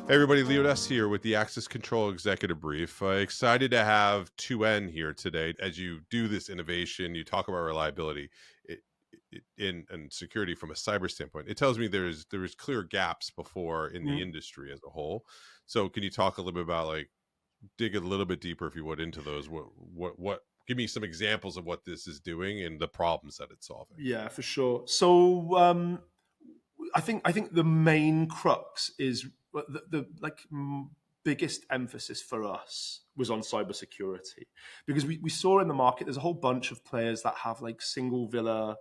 Hey everybody, Leo S. here with the Access Control Executive Brief. Excited to have 2N here today. As you do this innovation, you talk about reliability in security from a cyber standpoint. It tells me there's clear gaps before in the Mm. industry as a whole. So can you talk a little bit about, like, dig a little bit deeper, if you would, into those? What? Give me some examples of what this is doing and the problems that it's solving. Yeah, for sure. So I think the main crux is the biggest emphasis for us was on cybersecurity because we saw in the market there's a whole bunch of players that have like single villa,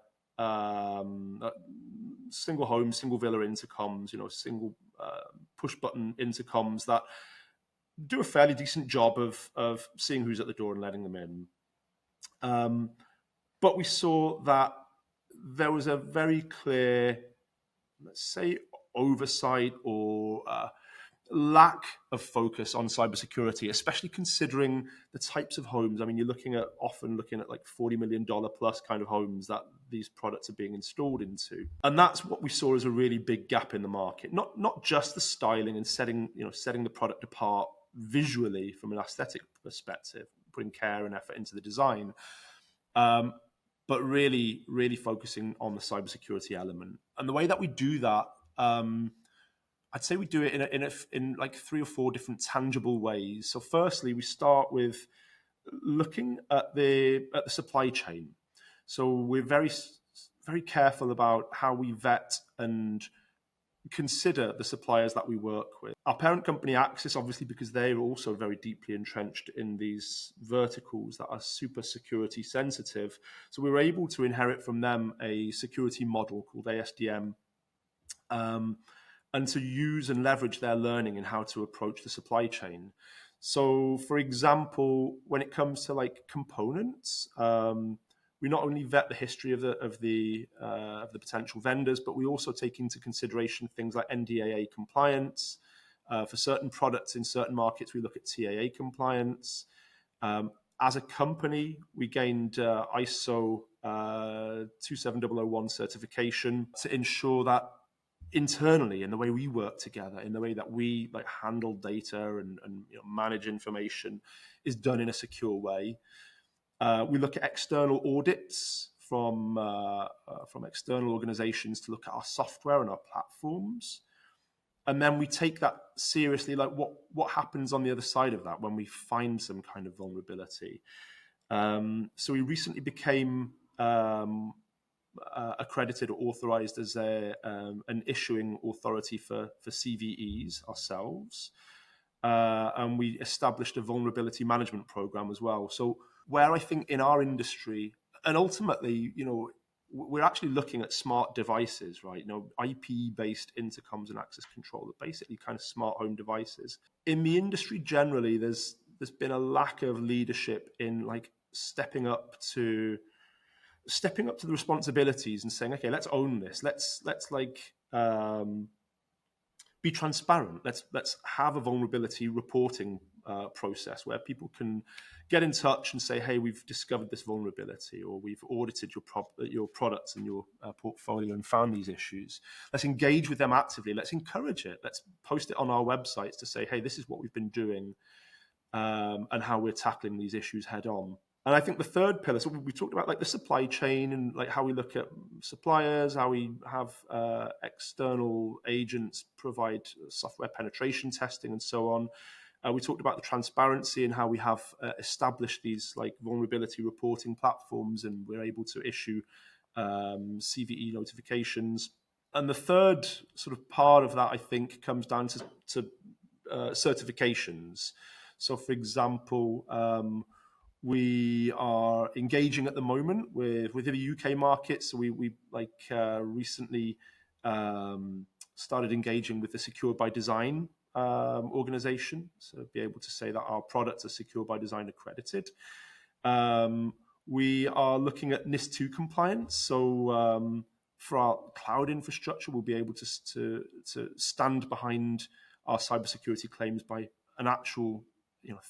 single home, single villa intercoms, single push button intercoms that do a fairly decent job of seeing who's at the door and letting them in. Um, but we saw that there was a very clear, let's say, oversight or lack of focus on cybersecurity, especially considering the types of homes. I mean, you're often looking at like $40 million plus kind of homes that these products are being installed into, and that's what we saw as a really big gap in the market. Not just the styling and setting the product apart visually from an aesthetic perspective, putting care and effort into the design, um, but really focusing on the cybersecurity element. And the way that we do that, I'd say we do it in like three or four different tangible ways. So, firstly, we start with looking at the supply chain. So we're very careful about how we vet and consider the suppliers that we work with. Our parent company, Axis, obviously, because they're also very deeply entrenched in these verticals that are super security sensitive. So we were able to inherit from them a security model called ASDM, and to use and leverage their learning in how to approach the supply chain. So, for example, when it comes to like components, we not only vet the history of the potential vendors, but we also take into consideration things like NDAA compliance. For certain products in certain markets, we look at TAA compliance. As a company, we gained ISO 27001 certification to ensure that internally, in the way we work together, in the way that we like handle data and manage information, is done in a secure way. We look at external audits from external organizations to look at our software and our platforms, and then we take that seriously. Like what happens on the other side of that when we find some kind of vulnerability. So we recently became accredited or authorized as an issuing authority for CVEs ourselves. And we established a vulnerability management program as well. So where I think in our industry, and ultimately, we're actually looking at smart devices, right? IP-based intercoms and access control are basically kind of smart home devices. In the industry generally, there's been a lack of leadership in like stepping up to the responsibilities and saying, okay, let's own this. Let's be transparent. Let's have a vulnerability reporting process where people can get in touch and say, hey, we've discovered this vulnerability, or we've audited your products and your portfolio and found these issues. Let's engage with them actively. Let's encourage it. Let's post it on our websites to say, hey, this is what we've been doing, and how we're tackling these issues head on. And I think the third pillar, so we talked about like the supply chain and like how we look at suppliers, how we have external agents provide software penetration testing and so on. We talked about the transparency and how we have established these like vulnerability reporting platforms, and we're able to issue CVE notifications. And the third sort of part of that, I think, comes down to certifications. So, for example, we are engaging at the moment with the UK market. So we recently started engaging with the Secure by Design organization. So be able to say that our products are Secure by Design accredited. We are looking at NIS2 compliance. So for our cloud infrastructure, we'll be able to stand behind our cybersecurity claims by an actual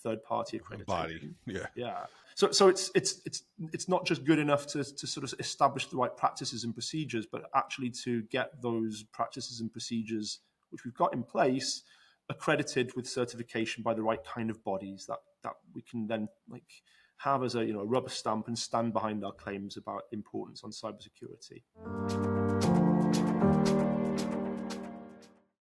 third-party Body, accreditation. yeah. Yeah. So it's not just good enough to sort of establish the right practices and procedures, but actually to get those practices and procedures which we've got in place accredited with certification by the right kind of bodies that we can then like have as a rubber stamp and stand behind our claims about importance on cybersecurity.